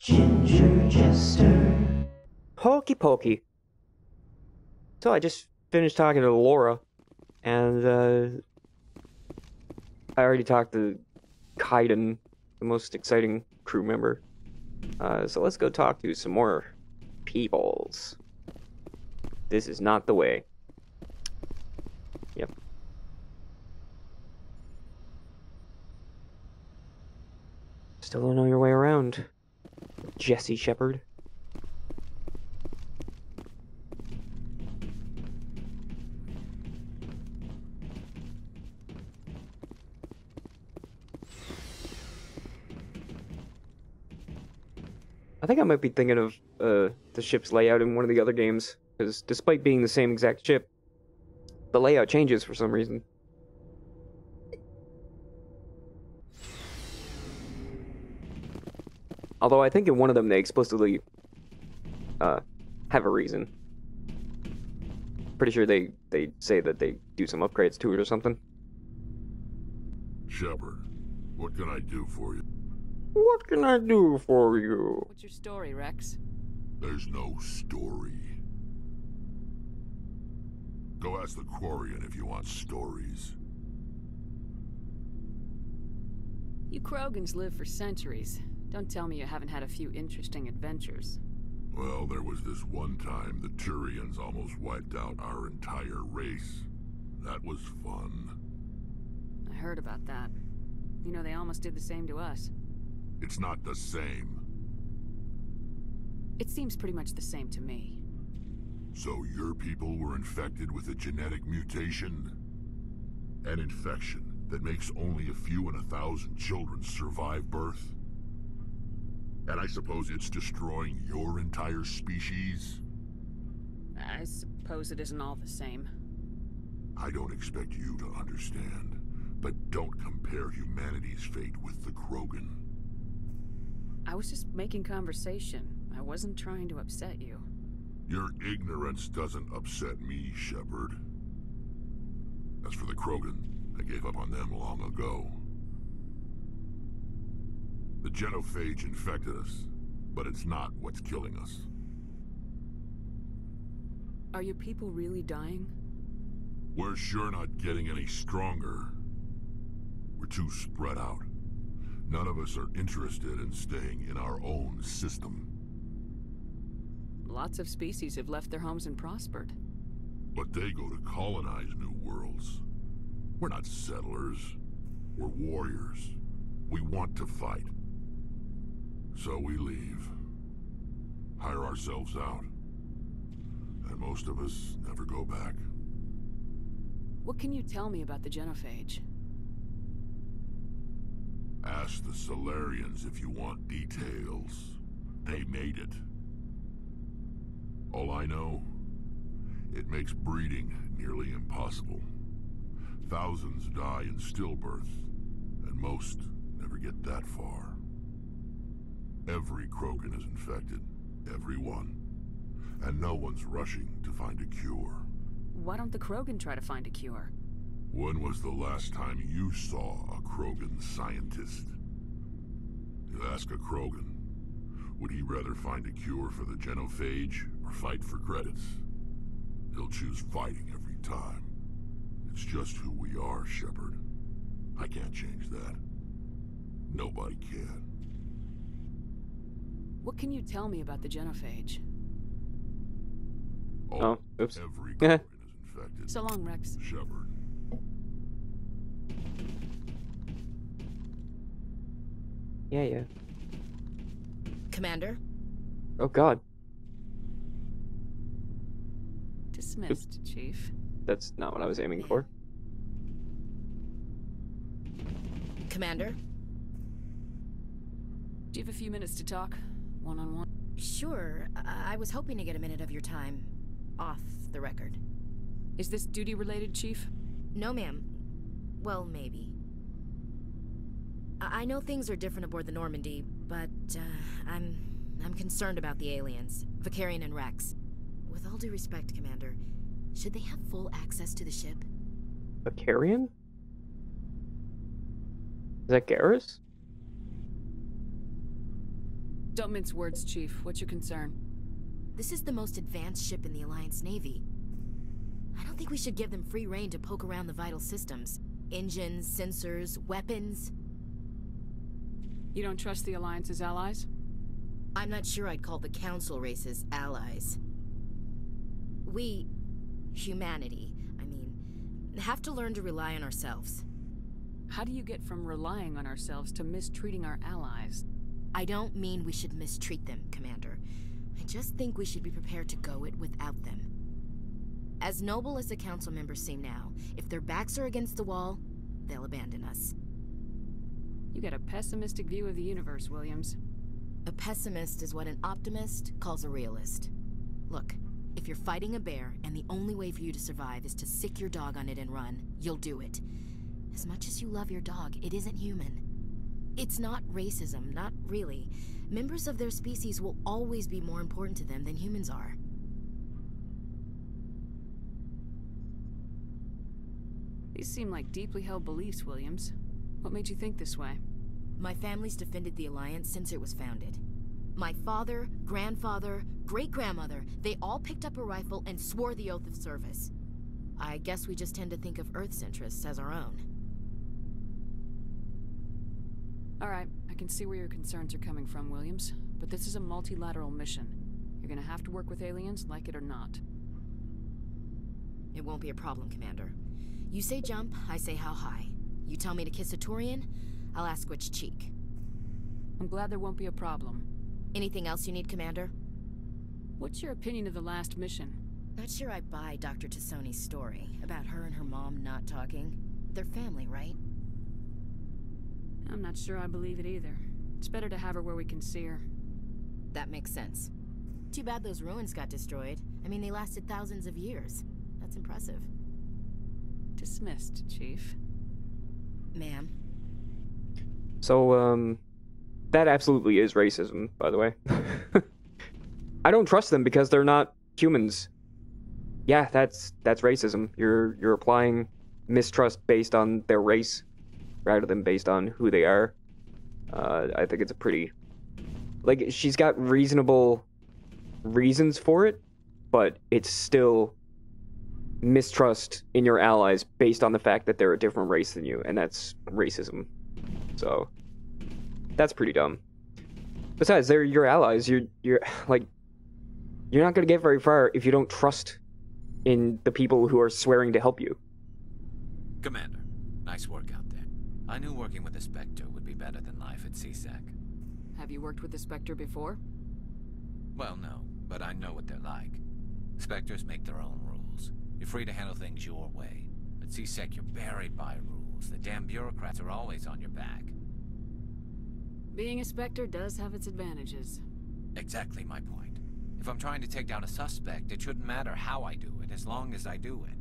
Ginger Jester. Hokey pokey. So I just finished talking to Laura, and I already talked to Kaiden, the most exciting crew member. So let's go talk to some more peoples. This is not the way. Yep. Still don't know your way around, Jesse Shepard. I think I might be thinking of the ship's layout in one of the other games, because despite being the same exact ship, the layout changes for some reason. Although I think in one of them they explicitly have a reason. Pretty sure they say that they do some upgrades to it or something. Shepard, what can I do for you? What can I do for you? What's your story, Rex? There's no story. Go ask the Quarian if you want stories. You Krogans live for centuries. Don't tell me you haven't had a few interesting adventures. Well, there was this one time the Turians almost wiped out our entire race. That was fun. I heard about that. You know, they almost did the same to us. It's not the same. It seems pretty much the same to me. So your people were infected with a genetic mutation? An infection that makes only a few in 1,000 children survive birth? And I suppose it's destroying your entire species? I suppose it isn't all the same. I don't expect you to understand, but don't compare humanity's fate with the Krogan. I was just making conversation. I wasn't trying to upset you. Your ignorance doesn't upset me, Shepard. As for the Krogan, I gave up on them long ago. The genophage infected us, but it's not what's killing us. Are your people really dying? We're sure not getting any stronger. We're too spread out. None of us are interested in staying in our own system. Lots of species have left their homes and prospered. But they go to colonize new worlds. We're not settlers. We're warriors. We want to fight. So we leave. Hire ourselves out. And most of us never go back. What can you tell me about the genophage? Ask the Solarians if you want details. They made it. All I know, it makes breeding nearly impossible. Thousands die in stillbirth, and most never get that far. Every Krogan is infected. Every one. And no one's rushing to find a cure. Why don't the Krogan try to find a cure? When was the last time you saw a Krogan scientist? You ask a Krogan, would he rather find a cure for the genophage or fight for credits? He'll choose fighting every time. It's just who we are, Shepard. I can't change that. Nobody can. What can you tell me about the genophage? Oh, oops. Every Krogan is infected. So long, Rex. Shepard. Yeah. Commander? Oh god, Dismissed, Chief. that's not what I was aiming for. Commander? Do you have a few minutes to talk? One-on-one? Sure. I was hoping to get a minute of your time. Off the record. Is this duty-related, Chief? No, ma'am. Well, maybe. I know things are different aboard the Normandy, but, I'm concerned about the aliens. Vicarian and Rex. With all due respect, Commander, should they have full access to the ship? Batarian? Is that Garrus? Don't mince words, Chief. What's your concern? This is the most advanced ship in the Alliance Navy. I don't think we should give them free rein to poke around the vital systems. Engines, sensors, weapons. You don't trust the Alliance's allies? I'm not sure I'd call the Council races allies. We, humanity, I mean, have to learn to rely on ourselves. How do you get from relying on ourselves to mistreating our allies? I don't mean we should mistreat them, Commander. I just think we should be prepared to go it without them. As noble as the Council members seem now, if their backs are against the wall, they'll abandon us. You got a pessimistic view of the universe, Williams. A pessimist is what an optimist calls a realist. Look, if you're fighting a bear and the only way for you to survive is to sick your dog on it and run, you'll do it. As much as you love your dog, it isn't human. It's not racism, not really. Members of their species will always be more important to them than humans are. These seem like deeply held beliefs, Williams. What made you think this way? My family's defended the Alliance since it was founded. My father, grandfather, great-grandmother, they all picked up a rifle and swore the oath of service. I guess we just tend to think of Earth's interests as our own. Alright, I can see where your concerns are coming from, Williams. But this is a multilateral mission. You're gonna have to work with aliens, like it or not. It won't be a problem, Commander. You say jump, I say how high. You tell me to kiss a Turian, I'll ask which cheek. I'm glad there won't be a problem. Anything else you need, Commander? What's your opinion of the last mission? Not sure I buy Dr. Tassoni's story about her and her mom not talking. They're family, right? I'm not sure I believe it either. It's better to have her where we can see her. That makes sense. Too bad those ruins got destroyed. I mean, they lasted thousands of years. That's impressive. Dismissed, Chief. Ma'am. So, that absolutely is racism, by the way. I don't trust them because they're not humans. Yeah, that's racism. You're applying mistrust based on their race rather than based on who they are. I think it's a pretty... Like, she's got reasonable reasons for it, but it's still mistrust in your allies based on the fact that they're a different race than you, and that's racism. So, that's pretty dumb. Besides, they're your allies. You're like, you're not gonna get very far if you don't trust in the people who are swearing to help you. Commander, nice work out there. I knew working with the Spectre would be better than life at CSEC. Have you worked with the Spectre before? Well, no, but I know what they're like. Spectres make their own rules. You're free to handle things your way. At CSEC, you're buried by rules. The damn bureaucrats are always on your back. Being a Spectre does have its advantages. Exactly my point. If I'm trying to take down a suspect, it shouldn't matter how I do it, as long as I do it.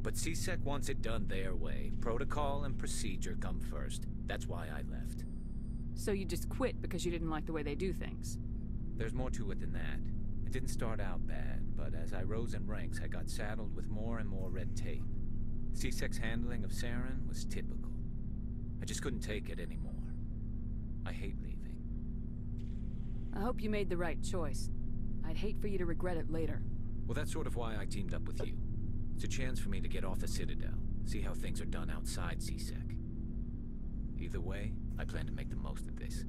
But CSEC wants it done their way. Protocol and procedure come first. That's why I left. So you just quit because you didn't like the way they do things? There's more to it than that. It didn't start out bad, but as I rose in ranks, I got saddled with more and more red tape. CSEC's handling of Saren was typical. I just couldn't take it anymore. I hate leaving. I hope you made the right choice. I'd hate for you to regret it later. Well, that's sort of why I teamed up with you. It's a chance for me to get off the Citadel, see how things are done outside CSEC. Either way, I plan to make the most of this.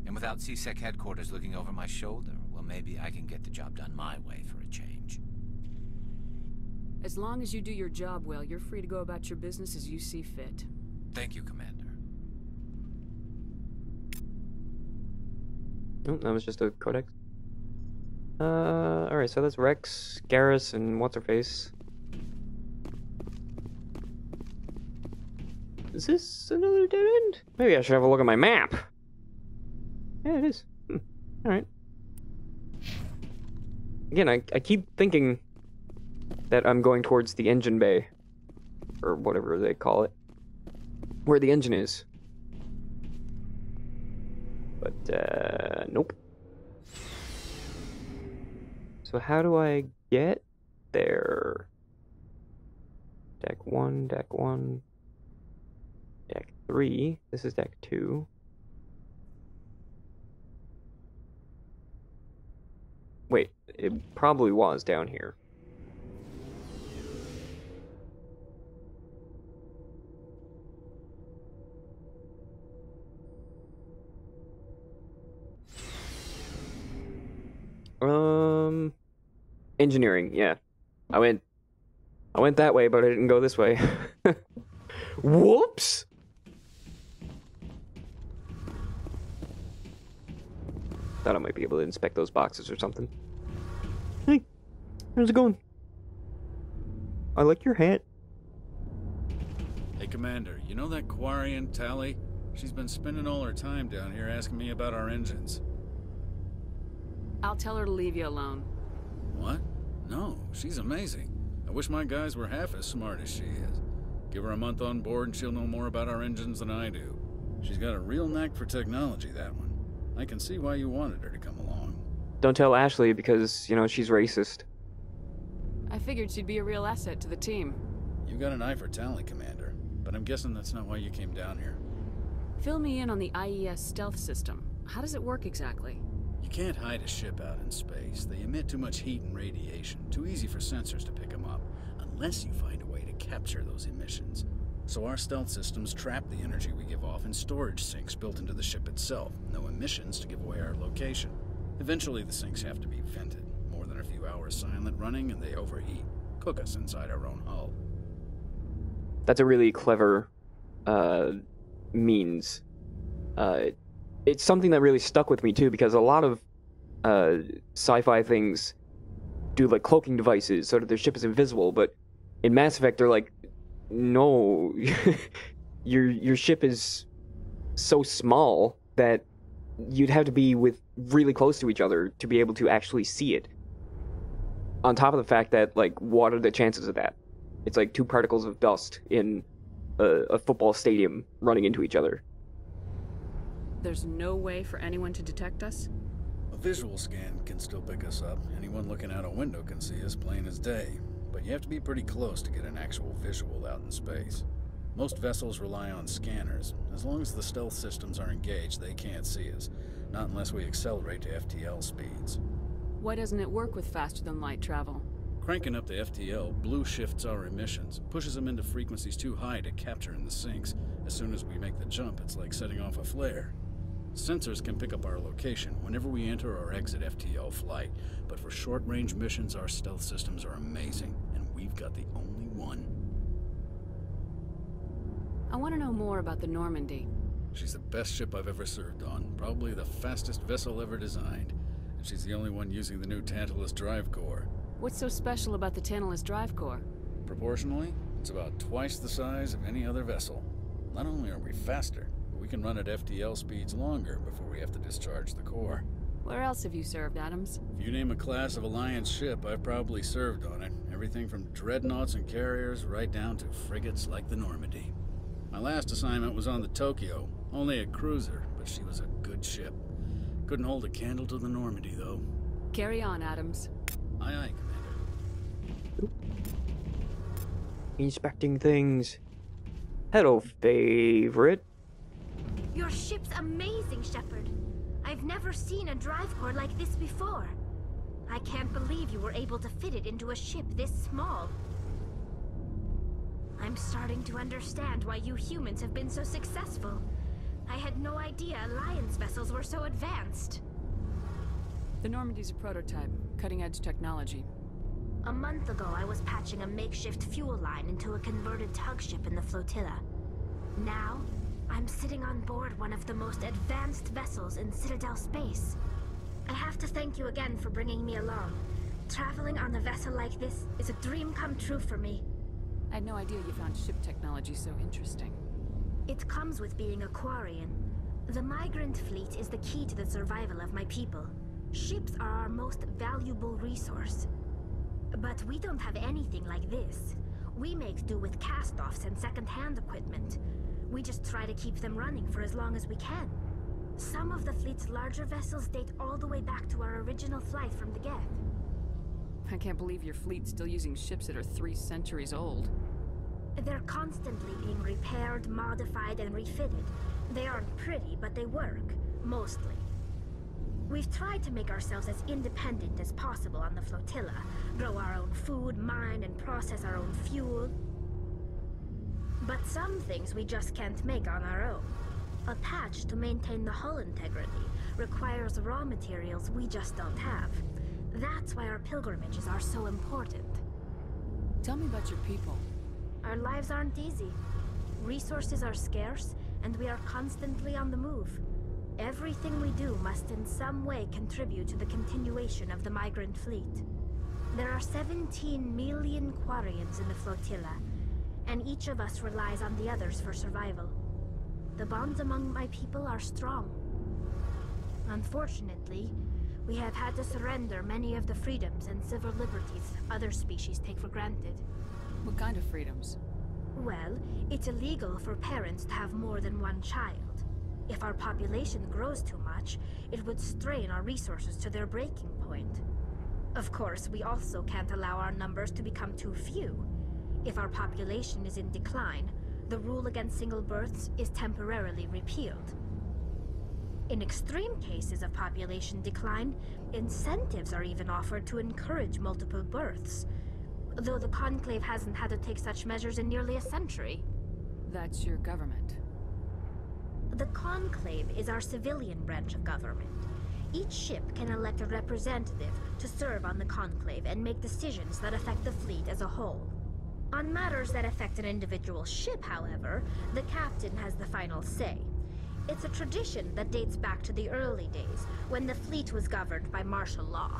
And without CSEC headquarters looking over my shoulder, well, maybe I can get the job done my way for a change. As long as you do your job well, you're free to go about your business as you see fit. Thank you, Commander. Oh, that was just a codex. Alright, so that's Rex, Garrus, and what's-her-face. Is this another dead end? Maybe I should have a look at my map. Yeah, it is. Alright. Again, I keep thinking that I'm going towards the engine bay. Or whatever they call it. Where the engine is. But, nope. So how do I get there? Deck 1, Deck 1, Deck 3. This is Deck 2. Wait, it probably was down here. Engineering, yeah. I went that way, but I didn't go this way. Whoops! Thought I might be able to inspect those boxes or something. Hey, how's it going? I like your hat. Hey, Commander, you know that Quarian, Tally? She's been spending all her time down here asking me about our engines. I'll tell her to leave you alone. What? No, she's amazing. I wish my guys were half as smart as she is. Give her a month on board and she'll know more about our engines than I do. She's got a real knack for technology, that one. I can see why you wanted her to come along. Don't tell Ashley because, you know, she's racist. I figured she'd be a real asset to the team. You got an eye for Tally, Commander, but I'm guessing that's not why you came down here. Fill me in on the IES stealth system. How does it work exactly? You can't hide a ship out in space. They emit too much heat and radiation. Too easy for sensors to pick them up, unless you find a way to capture those emissions. So our stealth systems trap the energy we give off in storage sinks built into the ship itself. No emissions to give away our location. Eventually the sinks have to be vented. More than a few hours silent running and they overheat. Cook us inside our own hull. That's a really clever means. It's something that really stuck with me too, because a lot of sci-fi things do like cloaking devices so that their ship is invisible, but in Mass Effect they're like, no, your ship is so small that you'd have to be really close to each other to be able to actually see it. On top of the fact that, like, what are the chances of that? It's like 2 particles of dust in a football stadium running into each other. There's no way for anyone to detect us? A visual scan can still pick us up. Anyone looking out a window can see us plain as day. But you have to be pretty close to get an actual visual out in space. Most vessels rely on scanners. As long as the stealth systems are engaged, they can't see us. Not unless we accelerate to FTL speeds. Why doesn't it work with faster-than-light travel? Cranking up the FTL blue shifts our emissions, pushes them into frequencies too high to capture in the sinks. As soon as we make the jump, it's like setting off a flare. Sensors can pick up our location whenever we enter or exit FTL flight, but for short-range missions, our stealth systems are amazing, and we've got the only one. I want to know more about the Normandy. She's the best ship I've ever served on, probably the fastest vessel ever designed, and she's the only one using the new Tantalus drive core. What's so special about the Tantalus drive core? Proportionally, it's about twice the size of any other vessel. Not only are we faster, we can run at FTL speeds longer before we have to discharge the core. Where else have you served, Adams? If you name a class of Alliance ship, I've probably served on it. Everything from dreadnoughts and carriers right down to frigates like the Normandy. My last assignment was on the Tokyo, only a cruiser, but she was a good ship. Couldn't hold a candle to the Normandy, though. Carry on, Adams. Aye, aye, Commander. Inspecting things. Hello, favorite. Your ship's amazing, Shepard. I've never seen a drive core like this before. I can't believe you were able to fit it into a ship this small. I'm starting to understand why you humans have been so successful. I had no idea Alliance vessels were so advanced. The Normandy's a prototype, cutting-edge technology. A month ago, I was patching a makeshift fuel line into a converted tug ship in the flotilla. Now, I'm sitting on board one of the most advanced vessels in Citadel space. I have to thank you again for bringing me along. Traveling on a vessel like this is a dream come true for me. I had no idea you found ship technology so interesting. It comes with being a Quarian. The migrant fleet is the key to the survival of my people. Ships are our most valuable resource. But we don't have anything like this. We make do with cast-offs and second-hand equipment. We just try to keep them running for as long as we can. Some of the fleet's larger vessels date all the way back to our original flight from the Geth. I can't believe your fleet's still using ships that are 3 centuries old. They're constantly being repaired, modified, and refitted. They aren't pretty, but they work. Mostly. We've tried to make ourselves as independent as possible on the flotilla, grow our own food, mine and process our own fuel. But some things we just can't make on our own. A patch to maintain the hull integrity requires raw materials we just don't have. That's why our pilgrimages are so important. Tell me about your people. Our lives aren't easy. Resources are scarce, and we are constantly on the move. Everything we do must in some way contribute to the continuation of the migrant fleet. There are 17 million Quarians in the flotilla, and each of us relies on the others for survival. The bonds among my people are strong. Unfortunately, we have had to surrender many of the freedoms and civil liberties other species take for granted. What kind of freedoms? Well, it's illegal for parents to have more than one child. If our population grows too much, it would strain our resources to their breaking point. Of course, we also can't allow our numbers to become too few. If our population is in decline, the rule against single births is temporarily repealed. In extreme cases of population decline, incentives are even offered to encourage multiple births, though the Conclave hasn't had to take such measures in nearly a century. That's your government. The Conclave is our civilian branch of government. Each ship can elect a representative to serve on the Conclave and make decisions that affect the fleet as a whole. On matters that affect an individual ship, however, the captain has the final say. It's a tradition that dates back to the early days, when the fleet was governed by martial law.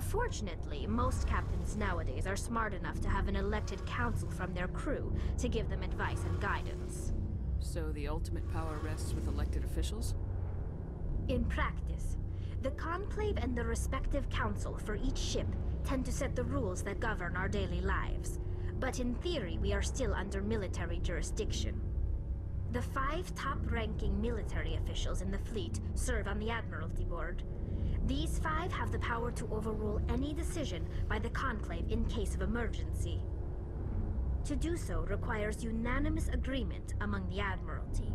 Fortunately, most captains nowadays are smart enough to have an elected council from their crew to give them advice and guidance. So the ultimate power rests with elected officials? In practice, the Conclave and the respective council for each ship tend to set the rules that govern our daily lives. But in theory, we are still under military jurisdiction. The 5 top-ranking military officials in the fleet serve on the Admiralty Board. These 5 have the power to overrule any decision by the Conclave in case of emergency. To do so requires unanimous agreement among the Admiralty,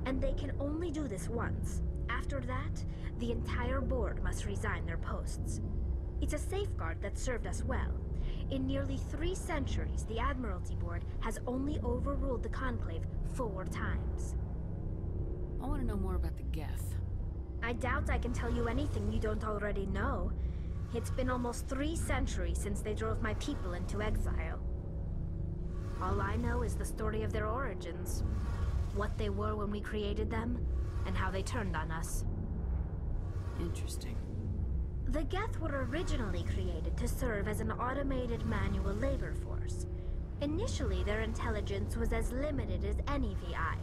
and they can only do this once. After that, the entire board must resign their posts. It's a safeguard that served us well. In nearly 3 centuries, the Admiralty Board has only overruled the Conclave 4 times. I want to know more about the Geth. I doubt I can tell you anything you don't already know. It's been almost 3 centuries since they drove my people into exile. All I know is the story of their origins, what they were when we created them, and how they turned on us. Interesting. The Geth were originally created to serve as an automated manual labor force. Initially, their intelligence was as limited as any VI.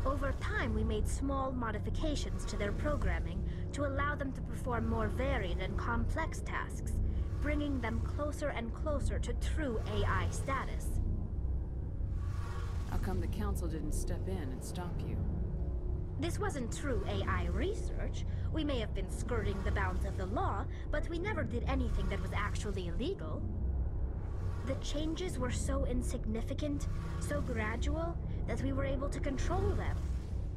Over time, we made small modifications to their programming to allow them to perform more varied and complex tasks, bringing them closer and closer to true AI status. How come the Council didn't step in and stop you? This wasn't true AI research. We may have been skirting the bounds of the law, but we never did anything that was actually illegal. The changes were so insignificant, so gradual, that we were able to control them.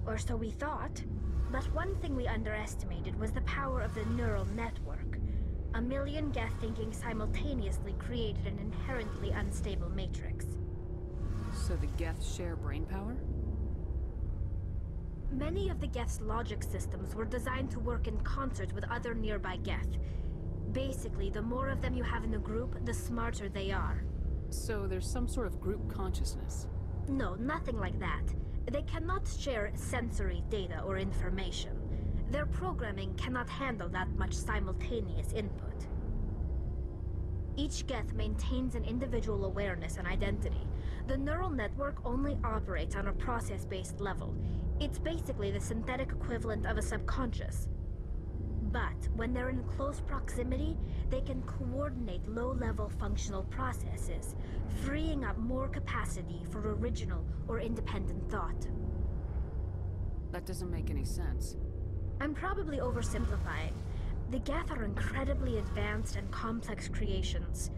Or so we thought. But one thing we underestimated was the power of the neural network. 1 million Geth thinking simultaneously created an inherently unstable matrix. So the Geth share brain power? Many of the Geth's logic systems were designed to work in concert with other nearby Geth. Basically, the more of them you have in a group, the smarter they are. So there's some sort of group consciousness? No, nothing like that. They cannot share sensory data or information. Their programming cannot handle that much simultaneous input. Each Geth maintains an individual awareness and identity. The neural network only operates on a process-based level. It's basically the synthetic equivalent of a subconscious. But when they're in close proximity, they can coordinate low-level functional processes, freeing up more capacity for original or independent thought. That doesn't make any sense. I'm probably oversimplifying. The Geth are incredibly advanced and complex creations.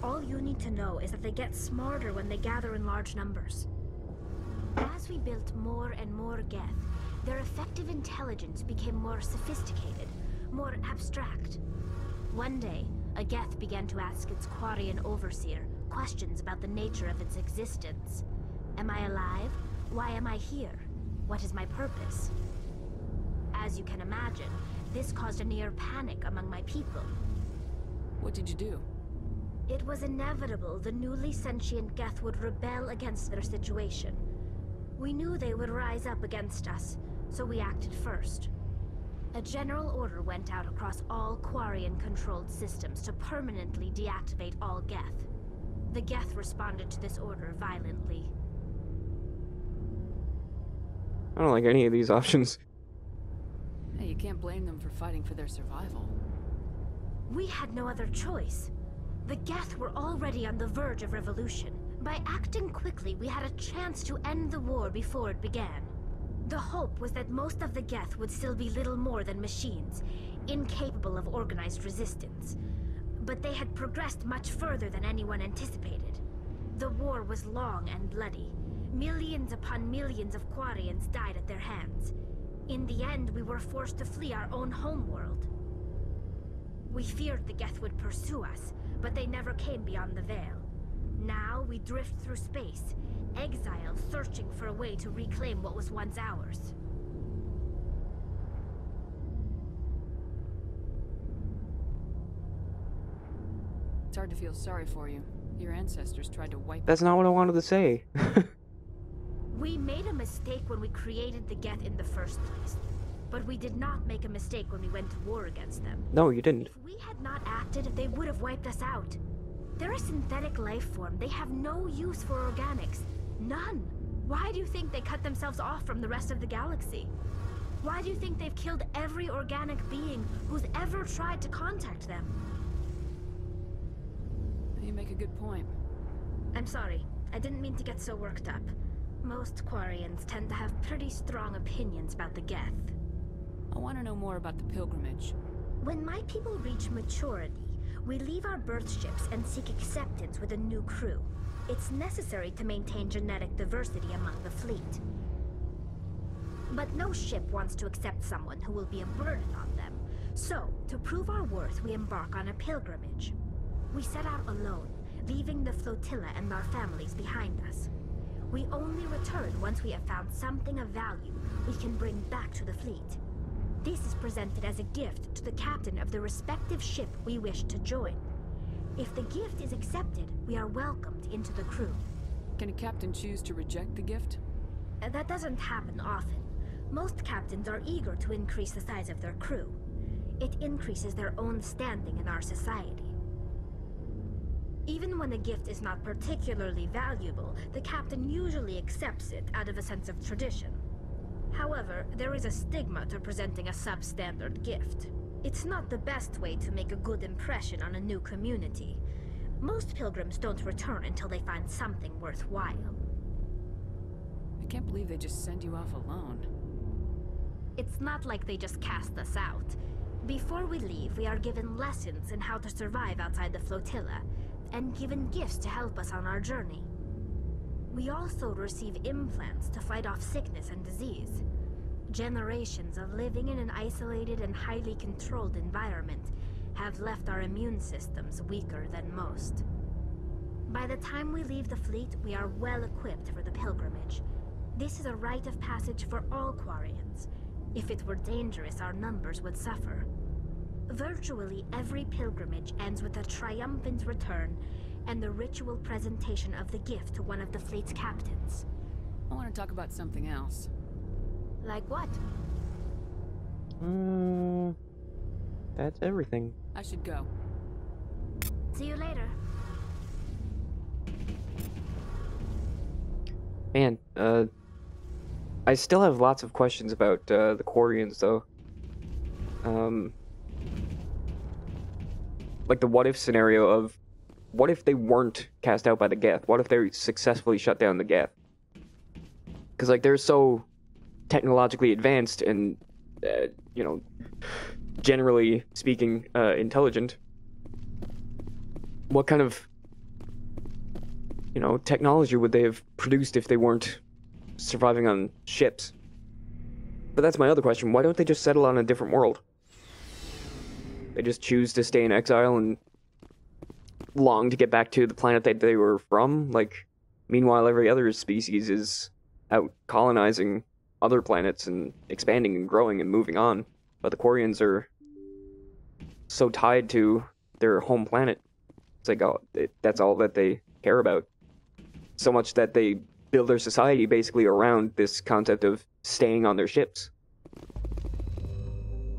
All you need to know is that they get smarter when they gather in large numbers. As we built more and more Geth, their effective intelligence became more sophisticated, more abstract. One day, a Geth began to ask its Quarian overseer questions about the nature of its existence. Am I alive? Why am I here? What is my purpose? As you can imagine, this caused a near panic among my people. What did you do? It was inevitable the newly sentient Geth would rebel against their situation. We knew they would rise up against us, so we acted first. A general order went out across all Quarian-controlled systems to permanently deactivate all Geth. The Geth responded to this order violently. I don't like any of these options. Hey, you can't blame them for fighting for their survival. We had no other choice. The Geth were already on the verge of revolution. By acting quickly, we had a chance to end the war before it began. The hope was that most of the Geth would still be little more than machines, incapable of organized resistance. But they had progressed much further than anyone anticipated. The war was long and bloody. Millions upon millions of Quarians died at their hands. In the end, we were forced to flee our own homeworld. We feared the Geth would pursue us, but they never came beyond the Veil. Now we drift through space, exiles searching for a way to reclaim what was once ours. It's hard to feel sorry for you. Your ancestors tried to wipe... That's not what I wanted to say. We made a mistake when we created the Geth in the first place. But we did not make a mistake when we went to war against them. No, you didn't. If we had not acted, they would have wiped us out. They're a synthetic life form. They have no use for organics. None. Why do you think they cut themselves off from the rest of the galaxy? Why do you think they've killed every organic being who's ever tried to contact them? You make a good point. I'm sorry. I didn't mean to get so worked up. Most Quarians tend to have pretty strong opinions about the Geth. I want to know more about the pilgrimage. When my people reach maturity, we leave our birth ships and seek acceptance with a new crew. It's necessary to maintain genetic diversity among the fleet. But no ship wants to accept someone who will be a burden on them. So, to prove our worth, we embark on a pilgrimage. We set out alone, leaving the flotilla and our families behind us. We only return once we have found something of value we can bring back to the fleet. This is presented as a gift to the captain of the respective ship we wish to join. If the gift is accepted, we are welcomed into the crew. Can a captain choose to reject the gift? That doesn't happen often. Most captains are eager to increase the size of their crew. It increases their own standing in our society. Even when a gift is not particularly valuable, the captain usually accepts it out of a sense of tradition. However, there is a stigma to presenting a substandard gift. It's not the best way to make a good impression on a new community. Most pilgrims don't return until they find something worthwhile. I can't believe they just send you off alone. It's not like they just cast us out. Before we leave, we are given lessons in how to survive outside the flotilla, and given gifts to help us on our journey. We also receive implants to fight off sickness and disease. Generations of living in an isolated and highly controlled environment have left our immune systems weaker than most. By the time we leave the fleet, we are well equipped for the pilgrimage. This is a rite of passage for all Quarians. If it were dangerous, our numbers would suffer. Virtually every pilgrimage ends with a triumphant return and the ritual presentation of the gift to one of the fleet's captains. I want to talk about something else. Like what? That's everything. I should go. See you later. Man, I still have lots of questions about the Quarians, though. Like the what-if scenario of, what if they weren't cast out by the Geth? What if they successfully shut down the Geth? Because, like, they're so technologically advanced and, you know, generally speaking, intelligent. What kind of, you know, technology would they have produced if they weren't surviving on ships? But that's my other question. Why don't they just settle on a different world? They just choose to stay in exile and long to get back to the planet that they were from? Like, meanwhile, every other species is out colonizing other planets and expanding and growing and moving on. But the Quarians are so tied to their home planet. It's like, oh, that's all that they care about. So much that they build their society basically around this concept of staying on their ships.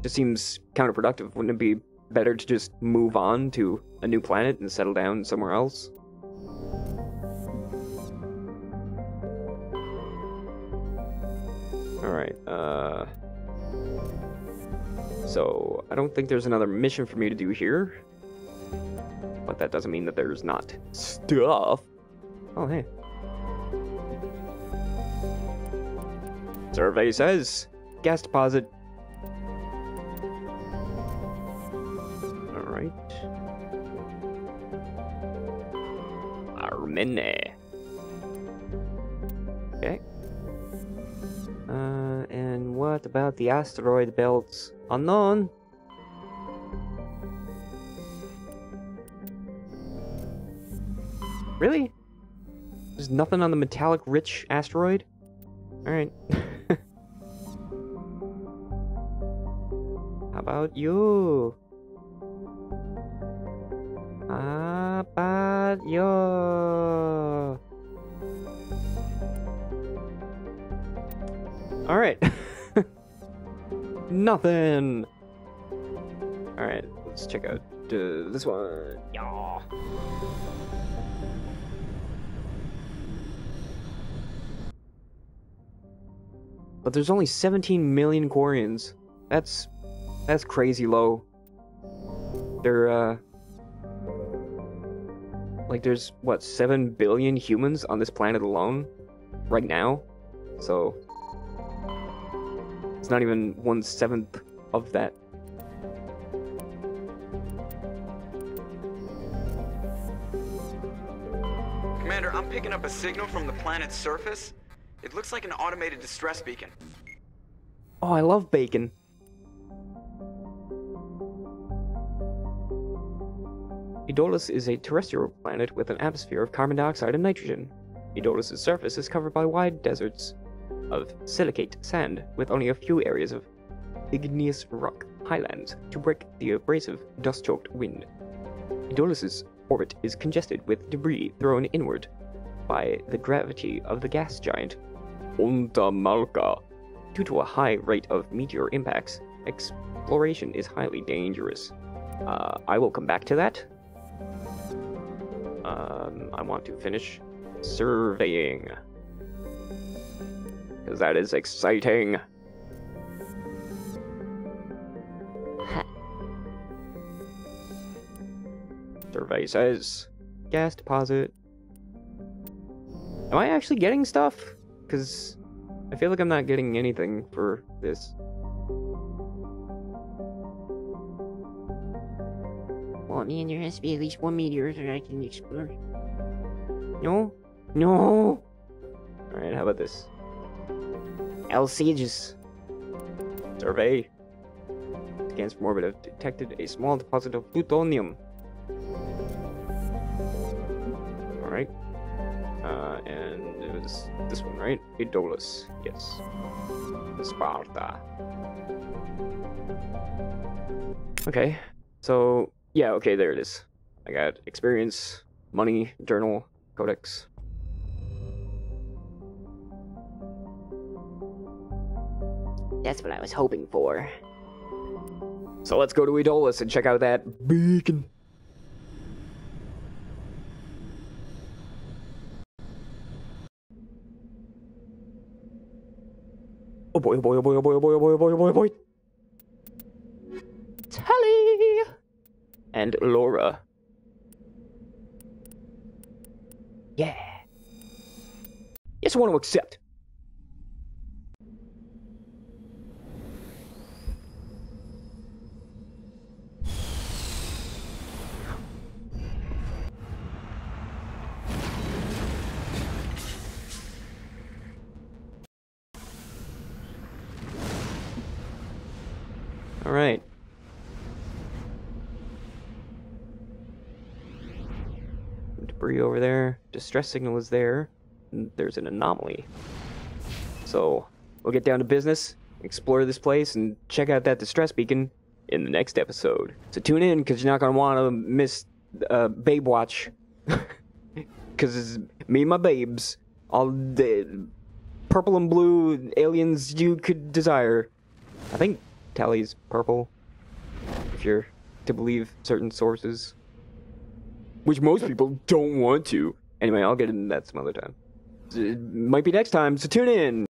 Just seems counterproductive. Wouldn't it be better to just move on to a new planet and settle down somewhere else? Alright, so I don't think there's another mission for me to do here. But that doesn't mean that there's not stuff. Oh, hey. Survey says gas deposit. Alright. Armene. Okay. And what about the asteroid belts? Unknown. Really? There's nothing on the metallic rich asteroid? Alright. How about you? How about you? Alright. Nothing. Alright, let's check out this one. Yeah. But there's only 17 million Quarians. That's crazy low. They're, like, there's, what, 7 billion humans on this planet alone? Right now? So it's not even 1/7 of that. Commander, I'm picking up a signal from the planet's surface. It looks like an automated distress beacon. Oh, I love bacon. Idolus is a terrestrial planet with an atmosphere of carbon dioxide and nitrogen. Idolus' surface is covered by wide deserts of silicate sand, with only a few areas of igneous rock highlands to break the abrasive, dust-choked wind. Idolus' orbit is congested with debris thrown inward by the gravity of the gas giant Unta Malka. Due to a high rate of meteor impacts, exploration is highly dangerous. I will come back to that. I want to finish surveying, because that is exciting. Survey says gas deposit. Am I actually getting stuff? Because I feel like I'm not getting anything for this. Well, I mean, there has to be at least one meteor that I can explore. No? No! Alright, how about this? Alsages. Survey. Scans from orbit have detected a small deposit of plutonium. Alright. And it was this one, right? Idolus. Yes. Sparta. Okay. So, yeah, okay, there it is. I got experience, money, journal, codex. That's what I was hoping for. So let's go to Idolus and check out that beacon. Oh boy, oh boy, oh boy, oh boy, oh boy, oh boy, oh boy, oh boy, oh boy. Tally! And Laura. Yeah. Yes, I want to accept. Alright. Debris over there. Distress signal is there. And there's an anomaly. So, we'll get down to business, explore this place, and check out that distress beacon in the next episode. So tune in, because you're not going to want to miss Babe Watch. Because it's me and my babes. All the purple and blue aliens you could desire. I think Tally's purple, if you're to believe certain sources. Which most people don't want to. Anyway, I'll get into that some other time. It might be next time, so tune in!